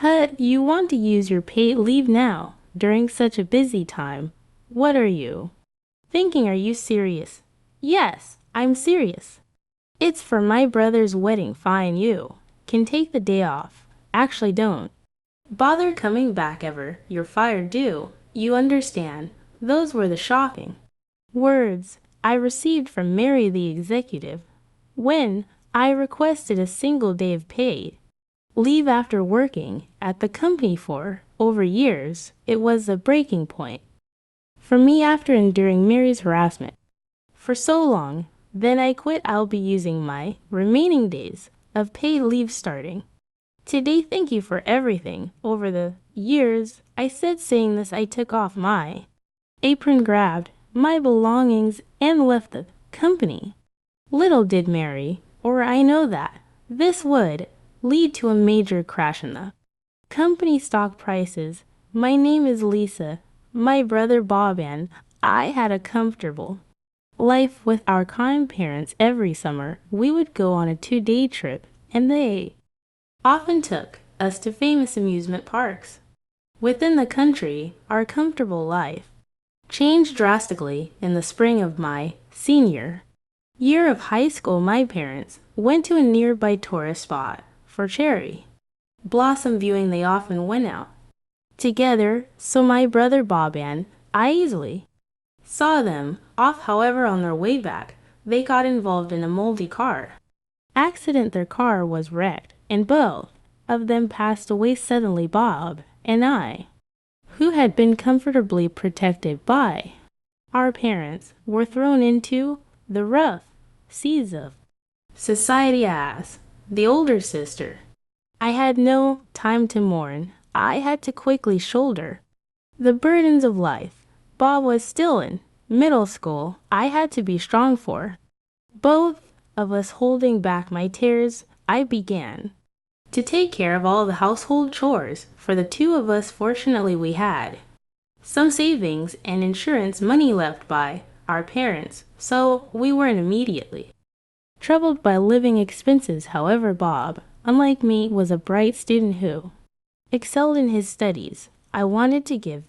But you want to use your paid leave now, during such a busy time. What are you thinking? Are you serious? Yes, I'm serious. It's for my brother's wedding. Fine, you can take the day off. Actually, don't bother coming back ever. You're fired, do you understand? Those were the shocking words I received from Mary the executive when I requested a single day of paid leave after working at the company for over years. It was a breaking point for me after enduring Mary's harassment for so long. Then I quit. I'll be using my remaining days of paid leave starting today. Thank you for everything over the years. I said, saying this, I took off my apron, grabbed my belongings, and left the company. Little did Mary or I know that this would lead to a major crash in the company stock prices. My name is Lisa. My brother Bob and I had a comfortable life with our kind parents. Every summer, we would go on a 2-day trip, and they often took us to famous amusement parks within the country. Our comfortable life changed drastically in the spring of my senior year of high school. My parents went to a nearby tourist spot for cherry blossom viewing. They often went out together, so my brother Bob and I easily saw them off. However, on their way back, they got involved in a moldy car accident. Their car was wrecked, and both of them passed away suddenly. Bob and I, who had been comfortably protected by our parents, were thrown into the rough seas of society as the older sister. I had no time to mourn. I had to quickly shoulder the burdens of life. Bob was still in middle school. I had to be strong for both of us. Holding back my tears, I began to take care of all the household chores for the two of us. Fortunately, we had some savings and insurance money left by our parents, so we weren't immediately troubled by living expenses. However, Bob, unlike me, was a bright student who excelled in his studies. I wanted to give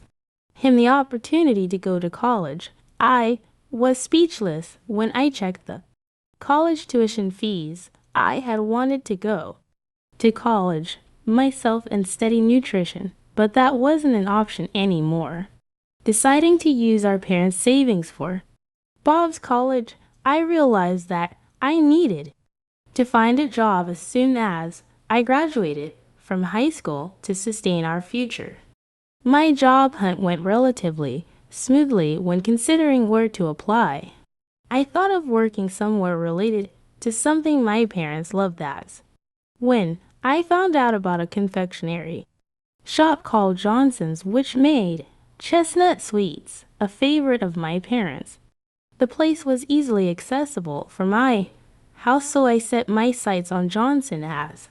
him the opportunity to go to college. I was speechless when I checked the college tuition fees. I had wanted to go to college myself and study nutrition, but that wasn't an option anymore. Deciding to use our parents' savings for Bob's college, I realized that I needed to find a job as soon as I graduated from high school to sustain our future. My job hunt went relatively smoothly when considering where to apply. I thought of working somewhere related to something my parents loved. That's when I found out about a confectionery shop called Johnson's, which made chestnut sweets, a favorite of my parents. The place was easily accessible from my house, so I set my sights on Johnson as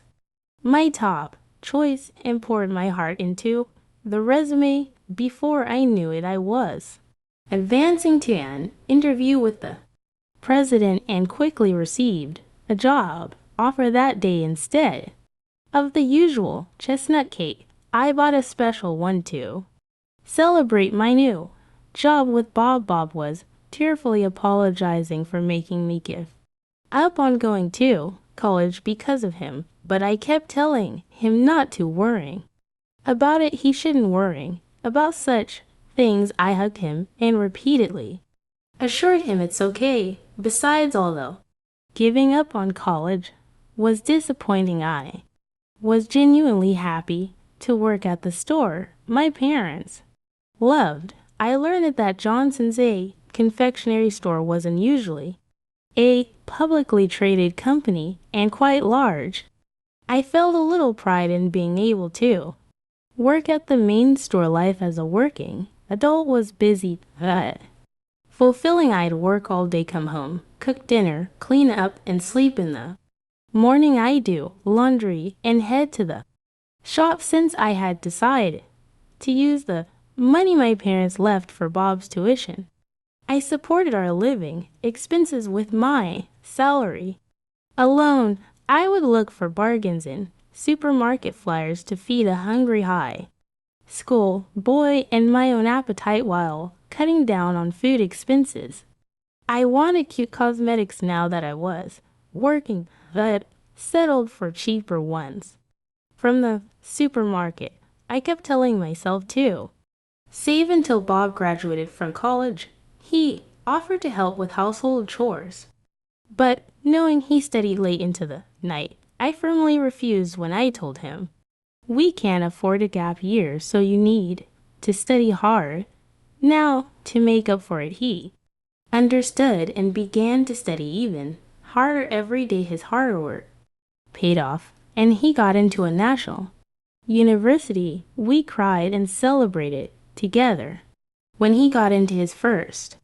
my top choice and poured my heart into the resume. Before I knew it, I was advancing to an interview with the president and quickly received a job offer that day. Instead of the usual chestnut cake, I bought a special one to celebrate my new job with Bob. Bob was tearfully apologizing for making me give up on going to college because of him, but I kept telling him not to worry about it. He shouldn't worry about such things. I hugged him and repeatedly assured him it's okay. Besides, although giving up on college was disappointing, I was genuinely happy to work at the store my parents loved. I learned that Johnson's, a confectionery store, was unusually a publicly traded company and quite large. I felt a little pride in being able to work at the main store. Life as a working adult was busy but fulfilling. I'd work all day, come home, cook dinner, clean up, and sleep. In the morning, I do laundry and head to the shop. Since I had decided to use the money my parents left for Bob's tuition, I supported our living expenses with my salary alone. I would look for bargains in supermarket flyers to feed a hungry high school boy and my own appetite while cutting down on food expenses. I wanted cute cosmetics now that I was working, but settled for cheaper ones. From the supermarket, I kept telling myself too. Save until Bob graduated from college. He offered to help with household chores. But knowing he studied late into the night, I firmly refused when I told him, "We can't afford a gap year, so you need to study hard." Now, to make up for it, he understood and began to study even harder every day. His hard work paid off, and he got into a national university. We cried and celebrated together when he got into his first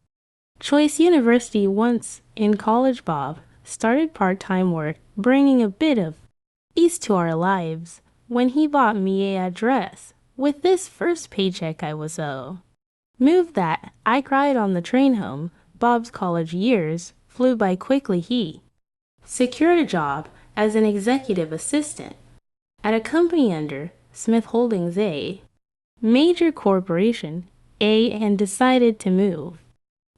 choice university. Once in college, Bob started part-time work, bringing a bit of ease to our lives. When he bought me a dress with this first paycheck, I was so moved that I cried on the train home. Bob's college years flew by quickly. He secured a job as an executive assistant at a company under Smith Holdings, a major corporation, and decided to move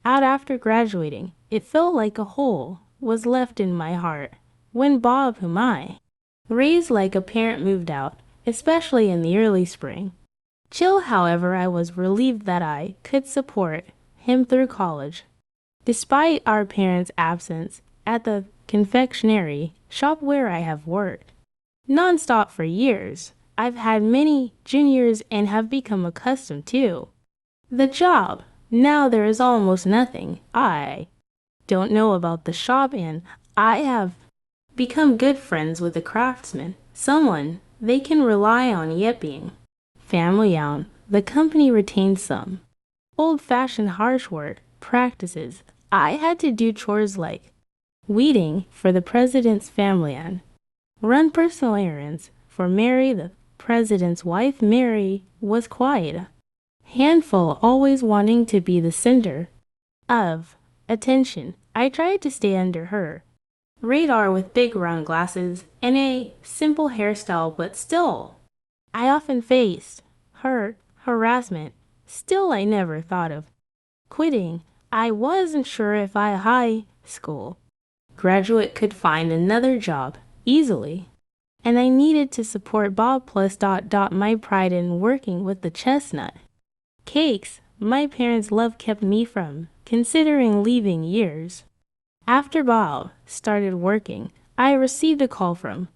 out after graduating. It felt like a hole was left in my heart when Bob, whom I raised like a parent, moved out, especially in the early spring. Chill, however, I was relieved that I could support him through college. Despite our parents' absence at the confectionery shop where I have worked nonstop for years, I've had many juniors and have become accustomed to the job. Now there is almost nothing I don't know about the shop, and I have become good friends with the craftsman, someone they can rely on. Yet being family owned, the company retains some old-fashioned harsh work practices. I had to do chores like weeding for the president's family and run personal errands for Mary, the president's wife. Mary was quite a handful, always wanting to be the center of attention. I tried to stay under her radar with big round glasses and a simple hairstyle, but still, I often faced her harassment. Still, I never thought of quitting. I wasn't sure if a high school graduate could find another job easily, and I needed to support Bob plus my pride in working with the chestnut cakes my parents' love kept me from considering leaving. Years after Bob started working, I received a call from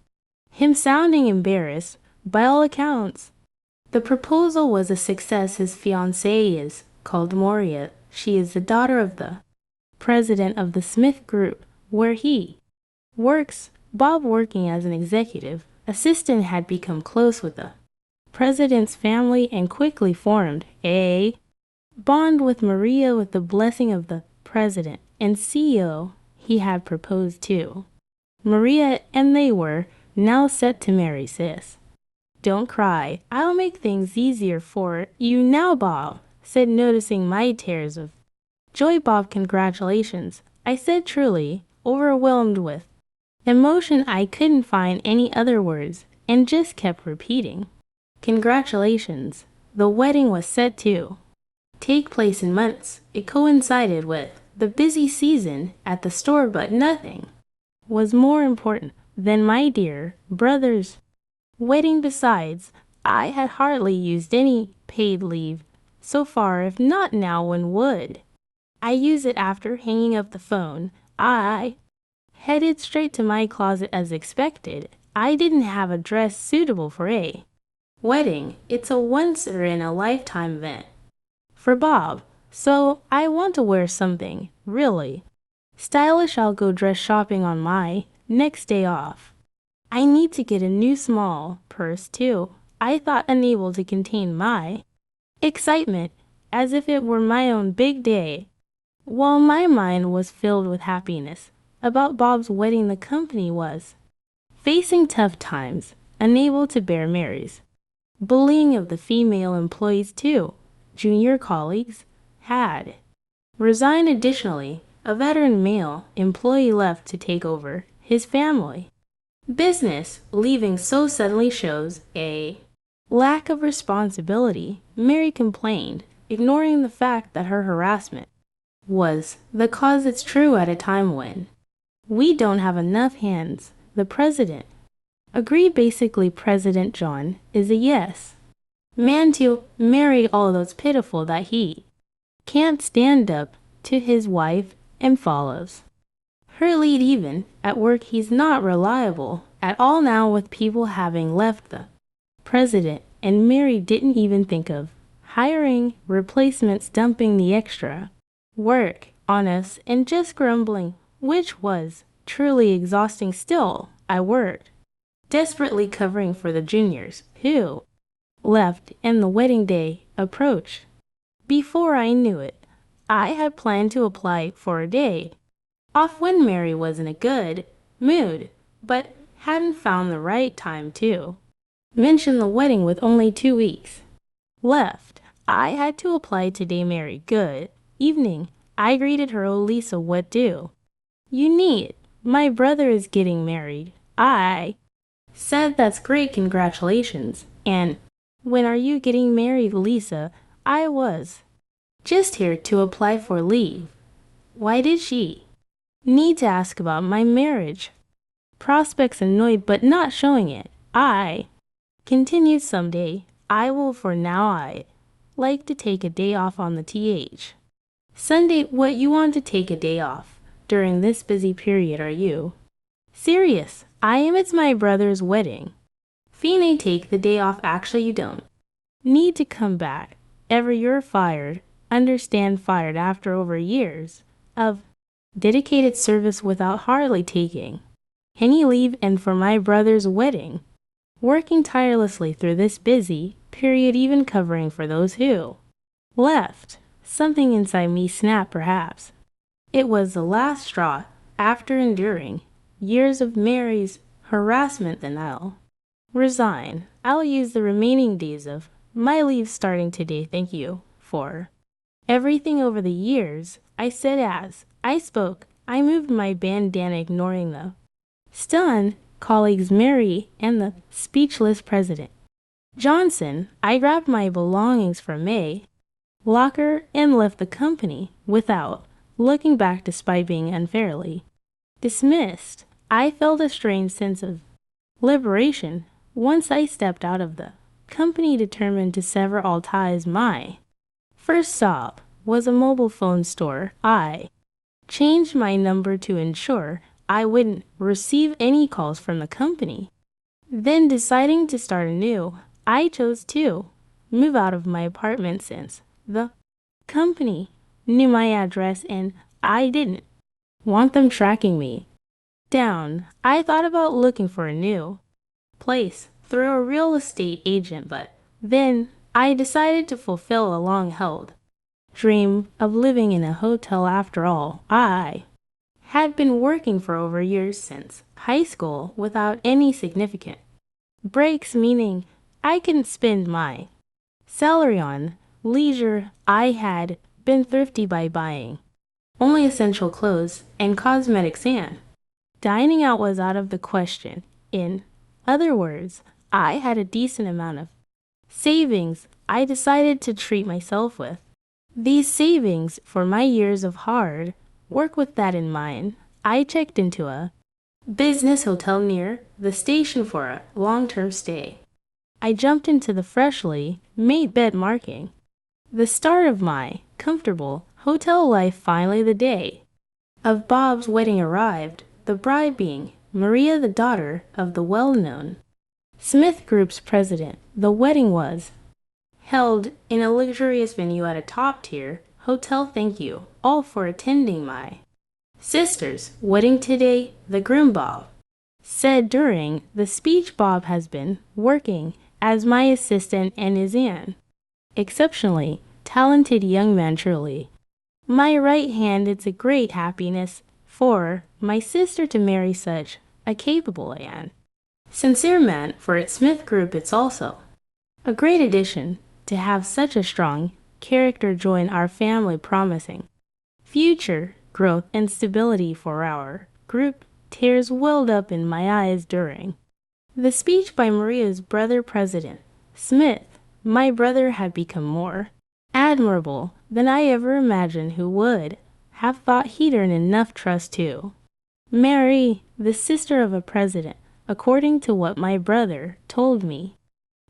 him sounding embarrassed. By all accounts, the proposal was a success. His fiancée is called Moria. She is the daughter of the president of the Smith Group, where he works. Bob, working as an executive assistant, had become close with the president's family and quickly formed a bond with Maria. With the blessing of the president and CEO, he had proposed to Maria, and they were now set to marry. Sis, don't cry. I'll make things easier for you now, Bob said, noticing my tears of joy. Bob, congratulations, I said, truly overwhelmed with emotion. I couldn't find any other words and just kept repeating, congratulations. The wedding was set to take place in months. It coincided with the busy season at the store, but nothing was more important than my dear brother's wedding. Besides, I had hardly used any paid leave so far. If not now, when would I use it? After hanging up the phone, I headed straight to my closet as expected. I didn't have a dress suitable for a wedding. It's a once-in-a-lifetime event for Bob, so I want to wear something really stylish. I'll go dress shopping on my next day off. I need to get a new small purse too. I thought, unable to contain my excitement, as if it were my own big day. While my mind was filled with happiness about Bob's wedding, the company was facing tough times, unable to bear Mary's bullying of the female employees too. Junior colleagues had resigned. Additionally, a veteran male employee left to take over his family Business leaving so suddenly shows a lack of responsibility, Mary complained, ignoring the fact that her harassment was the cause. It's true at a time when we don't have enough hands. The president agreed. Basically, President John is a yes man to marry, although it's pitiful that he can't stand up to his wife and follows her lead. Even at work, he's not reliable at all now, with people having left the president, and Mary didn't even think of hiring replacements, dumping the extra work on us and just grumbling, which was truly exhausting. Still, I worked, desperately covering for the juniors who left, and the wedding day approached. Before I knew it, I had planned to apply for a day off when Mary was in a good mood, but hadn't found the right time to mention the wedding. With only 2 weeks left, I had to apply today. Mary, good evening. I greeted her. Oh, Lisa, what do you need? My brother is getting married. I said, that's great, congratulations. And when are you getting married, Lisa? I was just here to apply for leave. Why did she need to ask about my marriage prospects? Annoyed but not showing it, I continued, someday I will. For now, I like to take a day off on the Sunday. What, you want to take a day off during this busy period? Are you serious? I am. It's my brother's wedding. Fine, take the day off. Actually, you don't need to come back ever. You're fired. Understand, fired after over years of dedicated service without hardly taking any leave, and for my brother's wedding, working tirelessly through this busy period, even covering for those who left. Something inside me snapped. Perhaps it was the last straw. After enduring years of Mary's harassment, then I'll resign. I'll use the remaining days of my leave starting today. Thank you for everything over the years, I said as I spoke. I moved my bandana, ignoring the stunned colleagues, Mary, and the speechless President Johnson. I grabbed my belongings from a locker and left the company without looking back. Despite being unfairly dismissed, I felt a strange sense of liberation once I stepped out of the company, determined to sever all ties. My first stop was a mobile phone store. I changed my number to ensure I wouldn't receive any calls from the company. Then, deciding to start anew, I chose to move out of my apartment, since the company knew my address and I didn't want them tracking me down. I thought about looking for a new place through a real estate agent, but then I decided to fulfill a long-held dream of living in a hotel. After all, I had been working for over years, since high school, without any significant breaks, meaning I can spend my salary on leisure. I had been thrifty by buying only essential clothes and cosmetics, and dining out was out of the question. In other words, I had a decent amount of savings I decided to treat myself with. These savings for my years of hard work. With that in mind, I checked into a business hotel near the station for a long-term stay. I jumped into the freshly made bed, marking the start of my comfortable hotel life. Finally, the day of Bob's wedding arrived, the bride being Maria, the daughter of the well-known Smith Group's president. The wedding was held in a luxurious venue at a top-tier hotel. Thank you all for attending my sister's wedding today, the groom Bob said during the speech. Bob has been working as my assistant and is an exceptionally talented young man, truly my right hand. It's a great happiness for my sister to marry such a capable and sincere man. For its Smith Group, it's also a great addition to have such a strong character join our family, promising future growth and stability for our group. Tears welled up in my eyes during the speech by Maria's brother President Smith. My brother had become more admirable than I ever imagined, who would have thought he'd earned enough trust to marry the sister of a president, according to what my brother told me.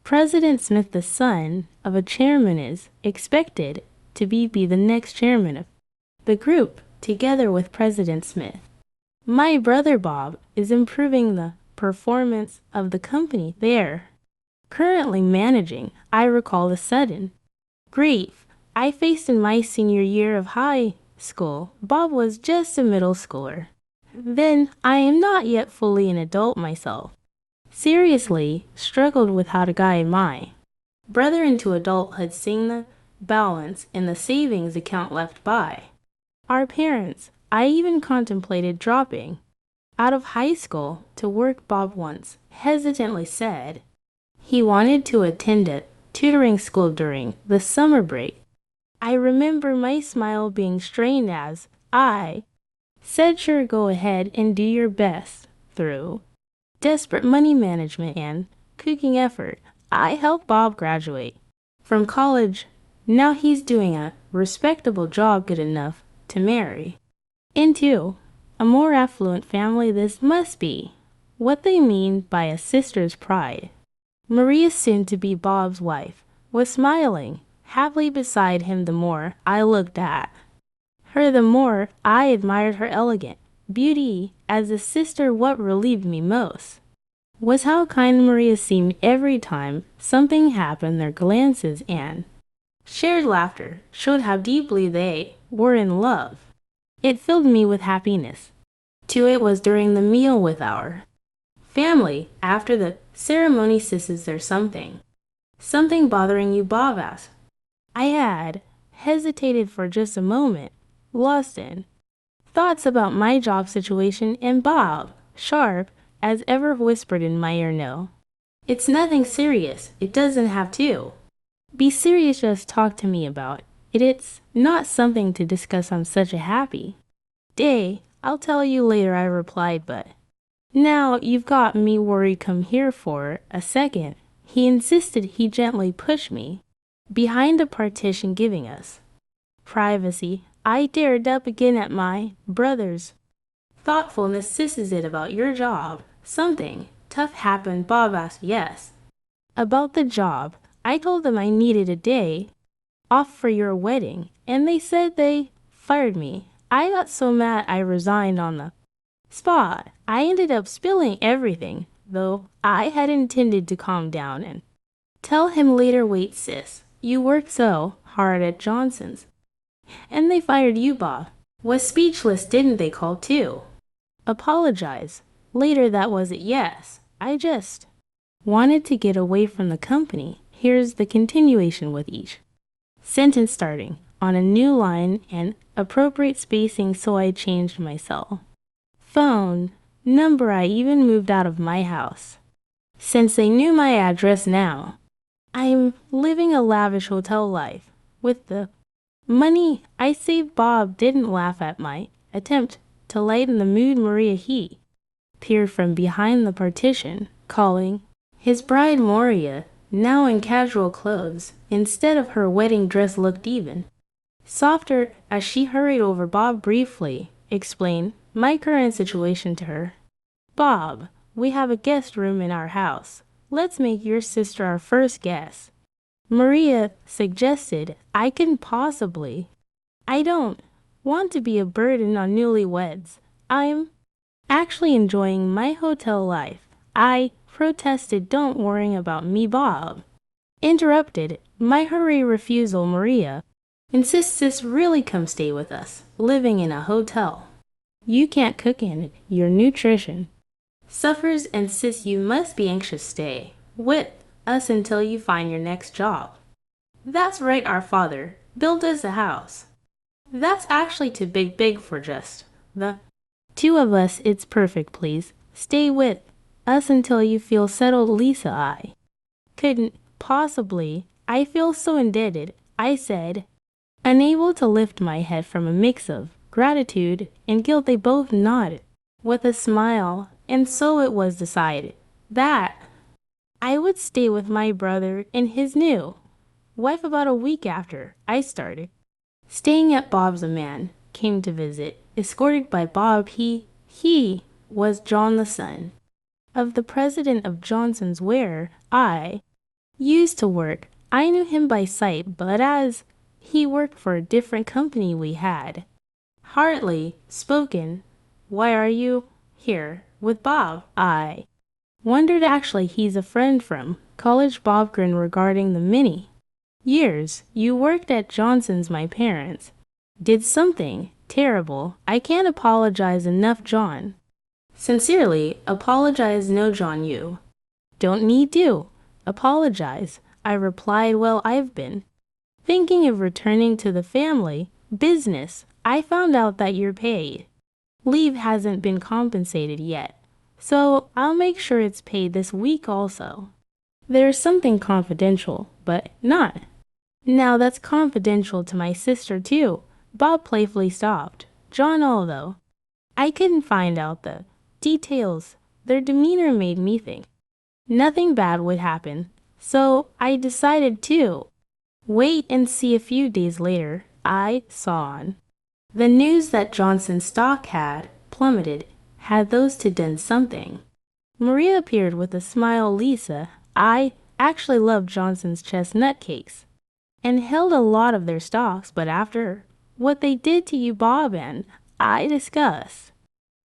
President Smith, the son of a chairman, is expected to be the next chairman of the group, together with President Smith. My brother Bob is improving the performance of the company they're currently managing. I recall the sudden grief I faced in my senior year of high school. Bob was just a middle schooler. Then I am not yet fully an adult myself. Seriously struggled with how to guide my brother into adulthood, seeing the balance in the savings account left by our parents. I even contemplated dropping out of high school to work. Bob once hesitantly said he wanted to attend a tutoring school during the summer break. I remember my smile being strained as I said, "Sure, go ahead and do your best." Through desperate money management and cooking effort, I helped Bob graduate from college. Now he's doing a respectable job, good enough to marry into a more affluent family. This must be what they mean by a sister's pride. Maria, soon to be Bob's wife, was smiling happily beside him. The more I looked at her, the more I admired her elegant beauty as a sister. What relieved me most was how kind Maria seemed every time something happened. Their glances and shared laughter showed how deeply they were in love. It filled me with happiness. Too, it was during the meal with our family. After the ceremony, "Sis, is there something bothering you?" Bob asked. I had hesitated for just a moment, lost in thoughts about my job situation, and Bob, sharp as ever, whispered in my ear, "No, it's nothing serious. It doesn't have to be serious. Just talk to me about it. It's not something to discuss on such a happy day. I'll tell you later," I replied, "but now you've got me worried. Come here for a second." He insisted. He gently pushed me behind a partition, giving us privacy. I dared up again at my brother's thoughtfulness. "Sis, is it about your job? Something tough happened?" Bob asked. "Yes, about the job. I told them I needed a day off for your wedding, and they said they fired me. I got so mad I resigned on the spot. I ended up spilling everything, though I had intended to calm down and tell him later. Wait, sis, you worked so hard at Johnson's, and they fired you." Bob was speechless. "Didn't they call to apologize later?" "That was it, yes. I just wanted to get away from the company." Here's the continuation with each sentence starting on a new line and appropriate spacing, so I changed my cell phone number. I even moved out of my house, since they knew my address now. I'm living a lavish hotel life with the money I saved. Bob didn't laugh at my attempt to lighten the mood. Maria, he peered from behind the partition, calling his bride Moria, now in casual clothes instead of her wedding dress, looked even softer as she hurried over. Bob briefly explained my current situation to her. "Bob, we have a guest room in our house. Let's make your sister our first guest," Maria suggested. I couldn't possibly. I don't want to be a burden on newlyweds. I'm actually enjoying my hotel life, I protested. "Don't worry about me," Bob interrupted my hurried refusal. "Maria insists sis really come stay with us. Living in a hotel, you can't cook in it. Your nutrition suffers, and sis, you must be anxious. Stay with us until you find your next job." "That's right, our father built us a house. That's actually too big for just the two of us. It's perfect. Please stay with us until you feel settled." "Lisa, I couldn't possibly. I feel so indebted," I said, unable to lift my head from a mix of gratitude and guilt. They both nodded. with a smile, and so it was decided that I would stay with my brother and his new wife about a week after I started. Staying at Bob's, a man came to visit, escorted by Bob. He was John, the son of the president of Johnson's, where I used to work. I knew him by sight, but as he worked for a different company, we had hardly spoken. Why are you here with Bob? I wondered. Actually, he's a friend from college. Bob grinned. Regarding the many years you worked at Johnson's, my parents did something terrible. I can't apologize enough, John. Sincerely, apologize. No, John, you don't need to apologize, I replied. Well, I've been thinking of returning to the family business. I found out that your paid leave hasn't been compensated yet, so I'll make sure it's paid this week also. There's something confidential, but not now that's confidential to my sister too. Bob playfully stopped John, although I couldn't find out the details. Their demeanor made me think nothing bad would happen, so I decided to wait and see. A few days later, I saw on the news that Johnson's stock had plummeted. Had those two done something? Maria appeared with a smile. Lisa, I actually loved Johnson's chestnut cakes and held a lot of their stocks, but after what they did to you, Bob and I discussed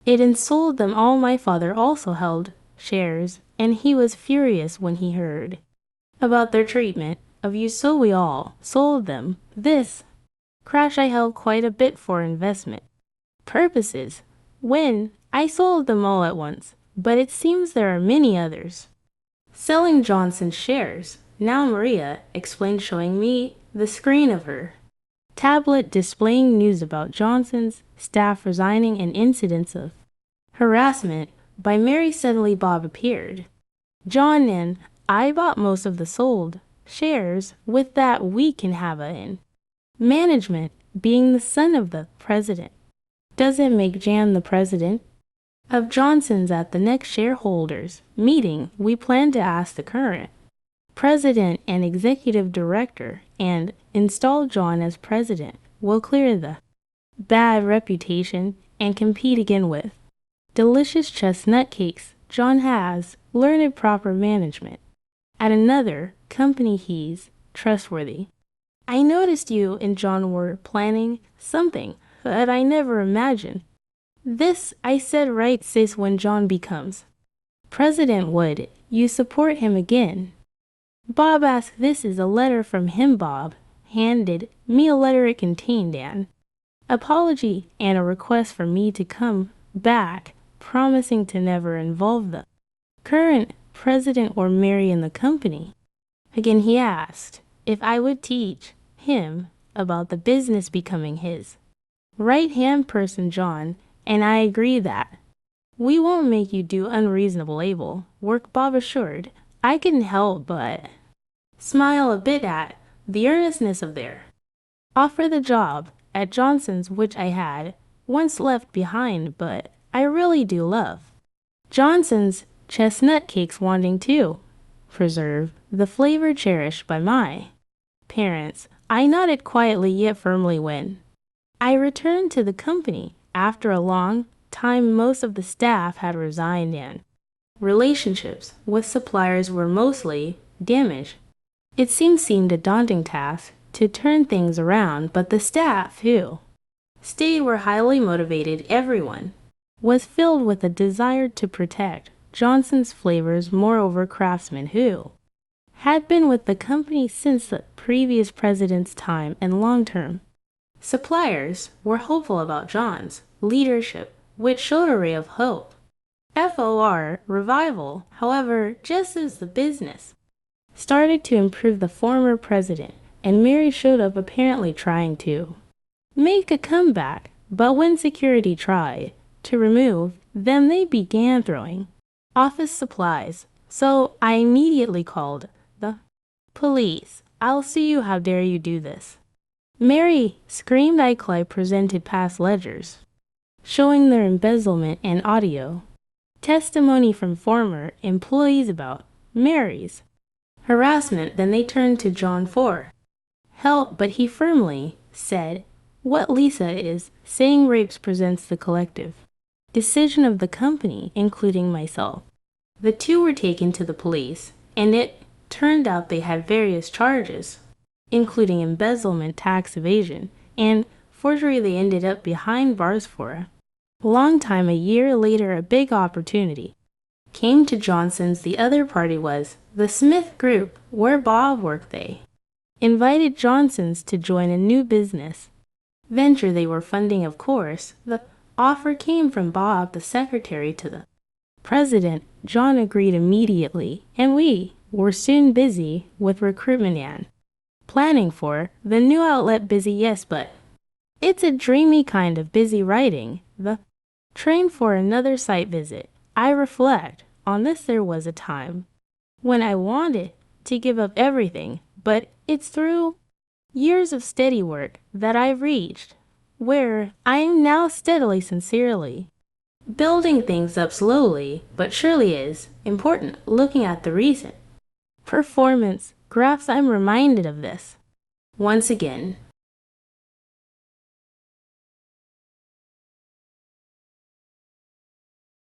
it and sold them all. My father also held shares, and he was furious when he heard about their treatment of you, so we all sold them. This crash I held quite a bit for investment purposes when I sold them all at once, but it seems there are many others selling Johnson's shares. Now Maria explained, showing me the screen of her tablet displaying news about Johnson's staff resigning and incidents of harassment by Mary. Suddenly Bob appeared. John and I bought most of the sold shares. With that, we can have a in management. Being the son of the president doesn't make Jan the president of Johnson's. At the next shareholders meeting, we plan to ask the current president and executive director and install John as president. Will clear the bad reputation and compete again with delicious chestnut cakes. John has learned proper management at another company. He's trustworthy. I noticed you and John were planning something that I never imagined. This, I said. Right, sis, when John becomes president, would you support him again? Bob asked. This is a letter from him. Bob handed me a letter. It contained an apology and a request for me to come back, promising to never involve the current president or Mary in the company again. He asked if I would teach him about the business becoming his right-hand person, John, and I agree that we won't make you do unreasonable able work, Bob assured. I couldn't help but smile a bit at the earnestness of their offer. The job at Johnson's, which I had once left behind, but I really do love Johnson's chestnut cakes, wanting to preserve the flavor cherished by my parents. I nodded quietly yet firmly. When I returned to the company after a long time, most of the staff had resigned and relationships with suppliers were mostly damaged. It seemed a daunting task to turn things around, but the staff who stayed were highly motivated. Everyone was filled with a desire to protect Johnson's flavors. Moreover, craftsmen who had been with the company since the previous president's time and long-term suppliers were hopeful about John's leadership, which showed a ray of hope for revival. However, just as the business started to improve, the former president and Mary showed up, apparently trying to make a comeback, but when security tried to remove them, they began throwing office supplies. So I immediately called the police. I'll see you. How dare you do this? Mary screamed. I presented past ledgers showing their embezzlement and audio. Testimony from former employees about Mary's harassment. Then they turned to John for help, but he firmly said what Lisa is saying rapes presents the collective decision of the company, including myself. The two were taken to the police, and it turned out they had various charges, including embezzlement, tax evasion, and forgery. They ended up behind bars for a long time. A year later, a big opportunity came to Johnson's. The other party was the Smith Group, where Bob worked. They invited Johnson's to join a new business venture they were funding, of course. The offer came from Bob, the secretary to the president. John agreed immediately, and we were soon busy with recruitment and planning for the new outlet. Busy, yes, but it's a dreamy kind of busy. Writing the train for another site visit. I reflect on this. There was a time when I wanted to give up everything, but it's through years of steady work that I've reached where I am now steadily, sincerely building things up slowly but surely. Is important looking at the recent performance graphs. I'm reminded of this once again.